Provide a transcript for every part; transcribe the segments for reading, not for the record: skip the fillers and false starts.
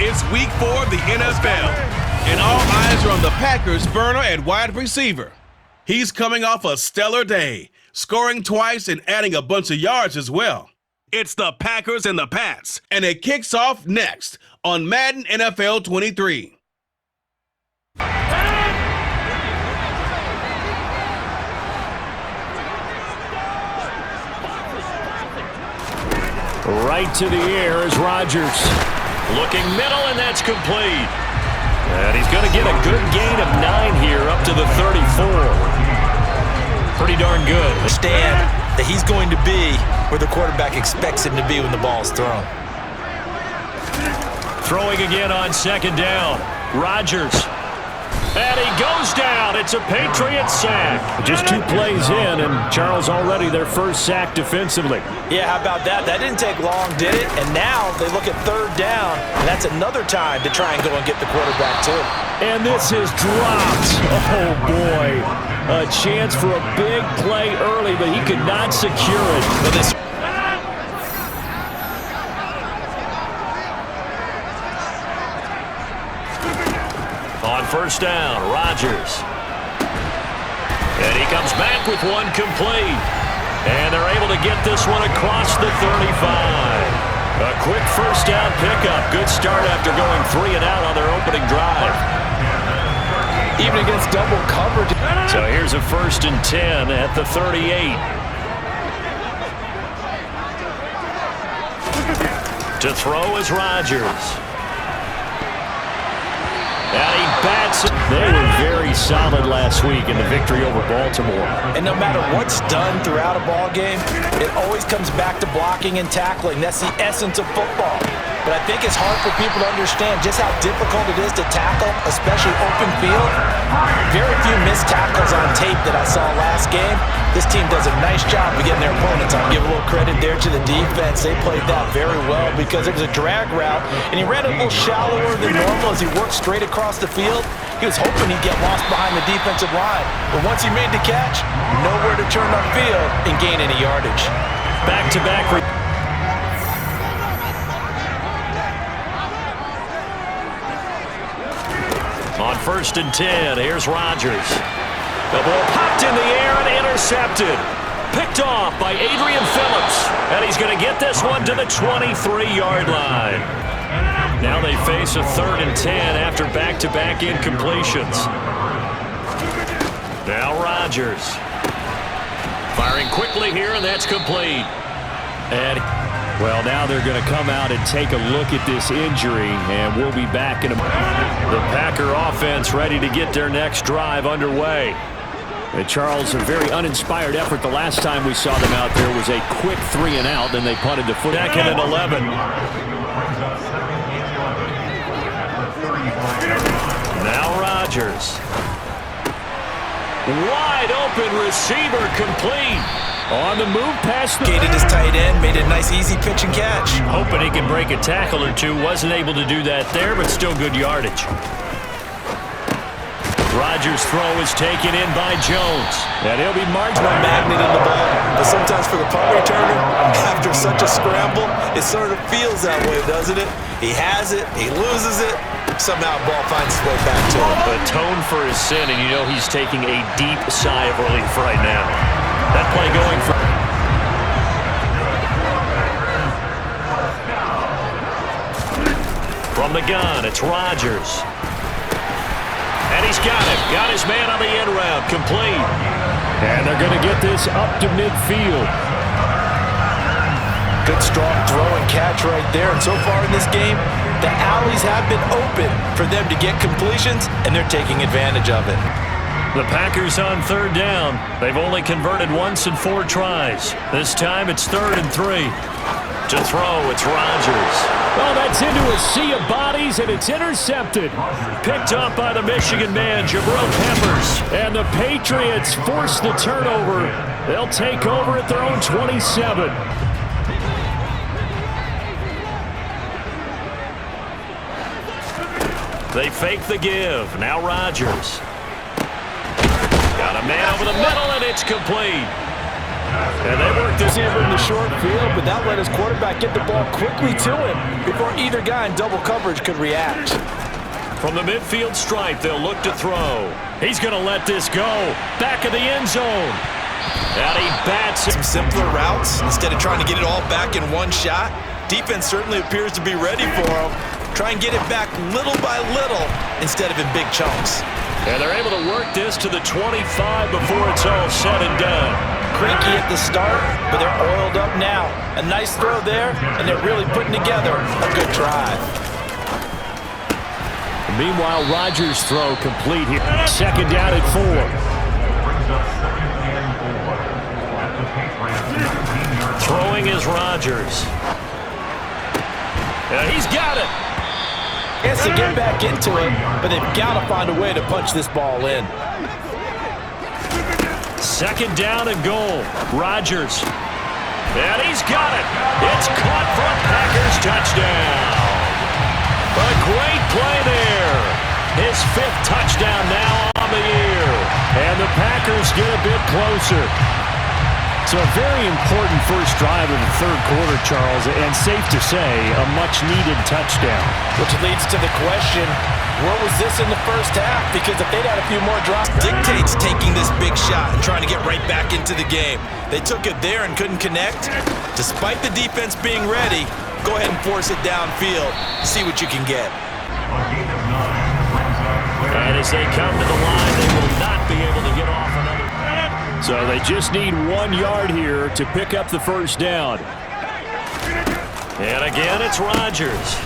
It's week 4 of the NFL, and all eyes are on the Packers' burner at wide receiver. He's coming off a stellar day, scoring twice and adding a bunch of yards as well. It's the Packers and the Pats, and it kicks off next on Madden NFL 23. Right to the air is Rodgers. Looking middle, and that's complete. And he's going to get a good gain of 9 here up to the 34. Pretty darn good. Understand that he's going to be where the quarterback expects him to be when the ball is thrown. Throwing again on second down. Rodgers. And he goes down. It's a Patriots sack. Just 2 plays in, and Charles already their first sack defensively. Yeah, how about that? That didn't take long, did it? And now they look at third down, and that's another time to try and go and get the quarterback too. And this is dropped. Oh, boy. A chance for a big play early, but he could not secure it. Well, this on first down, Rodgers. And he comes back with one complete. And they're able to get this one across the 35. A quick first down pickup. Good start after going 3 and out on their opening drive. even against double coverage. So here's a 1st and 10 at the 38. To throw is Rodgers. And he bats it. They were very solid last week in the victory over Baltimore. And no matter what's done throughout a ball game, it always comes back to blocking and tackling. That's the essence of football. But I think it's hard for people to understand just how difficult it is to tackle, especially open field. Very few missed tackles on tape that I saw last game. This team does a nice job of getting their opponents. I'll give a little credit there to the defense. They played that very well because it was a drag route, and he ran a little shallower than normal as he worked straight across the field. He was hoping he'd get lost behind the defensive line. But once he made the catch, nowhere to turn upfield and gain any yardage. Back-to-back. On 1st and 10, here's Rodgers. The ball popped in the air and intercepted. Picked off by Adrian Phillips. And he's going to get this one to the 23-yard line. Now they face a 3rd and 10 after back-to-back incompletions. Now Rodgers. Firing quickly here, and that's complete. And, well, now they're going to come out and take a look at this injury, and we'll be back in a moment. The Packer offense ready to get their next drive underway. And Charles, a very uninspired effort the last time we saw them out there was a quick 3 and out, then they punted to foot. 2nd and 11. Now Rodgers. Wide open receiver complete. On the move past the... Gated his tight end, made a nice easy pitch and catch. Hoping he can break a tackle or two. Wasn't able to do that there, but still good yardage. Rodgers' throw is taken in by Jones. And he'll be marked by magnet in the ball. But sometimes for the punt returner, after such a scramble, it sort of feels that way, doesn't it? He has it, he loses it, somehow the ball finds its way back to him. Atone for his sin, and you know he's taking a deep sigh of relief right now. That play going for... From the gun, it's Rodgers. And he's got it. Got his man on the end route. Complete. And they're going to get this up to midfield. Good strong throw and catch right there. And so far in this game, the alleys have been open for them to get completions, and they're taking advantage of it. The Packers on 3rd down. They've only converted once in 4 tries. This time it's 3rd and 3. To throw, it's Rodgers. Oh, that's into a sea of bodies, and it's intercepted. Picked up by the Michigan man, Jabril Peppers. And the Patriots force the turnover. They'll take over at their own 27. They fake the give. Now Rodgers. Got a man over the middle, and it's complete. And they work this Receiver in the short field, but that let his quarterback get the ball quickly to him before either guy in double coverage could react. From the midfield stripe, they'll look to throw. He's going to let this go. Back of the end zone. And he bats it. Some simpler routes instead of trying to get it all back in one shot. Defense certainly appears to be ready for him. Try and get it back little by little instead of in big chunks. And they're able to work this to the 25 before it's all said and done. Creaky at the start, but they're oiled up now. A nice throw there, and they're really putting together a good drive. Meanwhile, Rodgers' throw complete here. Second down at 4. Throwing is Rodgers. And he's got it. Gets to get back into it, but they've got to find a way to punch this ball in. Second down and goal. Rodgers. And he's got it. It's caught for a Packers touchdown. A great play there. His 5th touchdown now on the year. And the Packers get a bit closer. So a very important first drive of the third quarter, Charles, and safe to say, a much-needed touchdown. Which leads to the question, where was this in the first half? Because if they'd had a few more drops, dictates taking this big shot and trying to get right back into the game. They took it there and couldn't connect. Despite the defense being ready, go ahead and force it downfield. See what you can get. And as they come to the line, they will not be able to get off another. So they just need 1 yard here to pick up the first down. And again, it's Rodgers.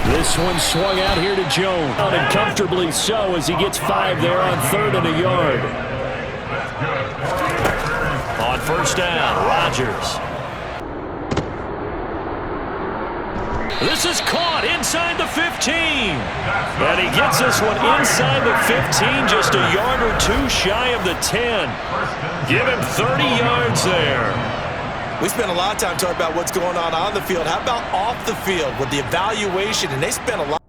This one swung out here to Jones. And comfortably so as he gets 5 there on 3rd and a yard. On first down, Rodgers. This is caught inside the 15. And he gets this one inside the 15, just a yard or 2 shy of the 10. Give him 30 yards there. We spent a lot of time talking about what's going on the field. How about off the field with the evaluation? And they spent a lot.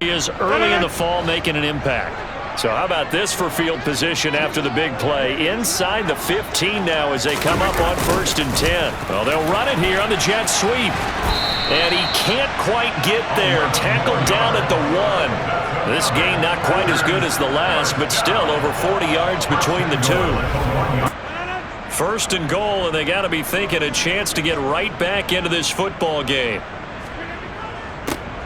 He is early in the fall making an impact. So how about this for field position after the big play? Inside the 15 now as they come up on 1st and 10. Well, they'll run it here on the jet sweep. And he can't quite get there. Tackled down at the 1. This gain not quite as good as the last, but still over 40 yards between the two. 1st and goal, and they got to be thinking a chance to get right back into this football game.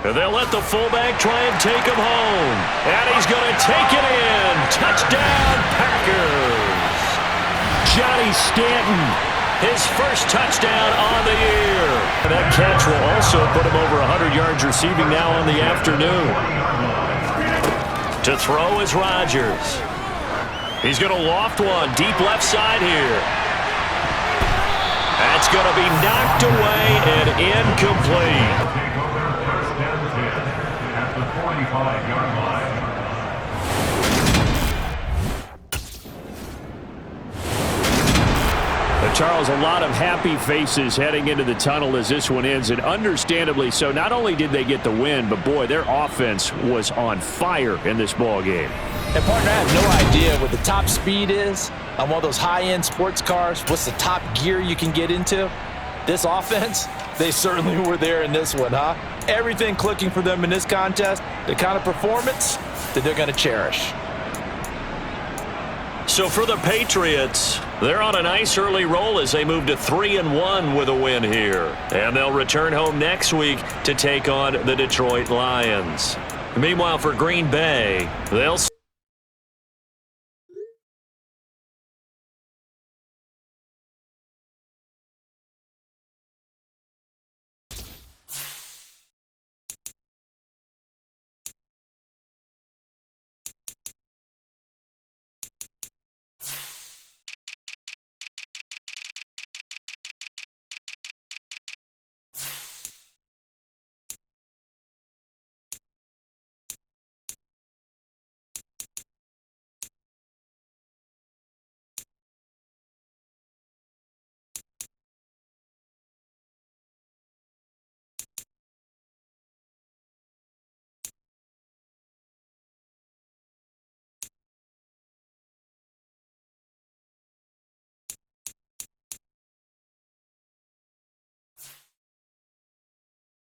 And they'll let the fullback try and take him home. And he's going to take it in. Touchdown, Packers. Johnny Stanton, his first touchdown on the year. And that catch will also put him over 100 yards receiving now on the afternoon. To throw is Rodgers. He's going to loft one deep left side here. That's going to be knocked away and incomplete. Charles, a lot of happy faces heading into the tunnel as this one ends, and understandably so. Not only did they get the win, but boy, their offense was on fire in this ball game. And partner, I have no idea what the top speed is on one of those high-end sports cars. What's the top gear you can get into? This offense, they certainly were there in this one, huh? Everything clicking for them in this contest, the kind of performance that they're going to cherish. So for the Patriots, they're on a nice early roll as they move to 3-1 with a win here. And they'll return home next week to take on the Detroit Lions. Meanwhile, for Green Bay, they'll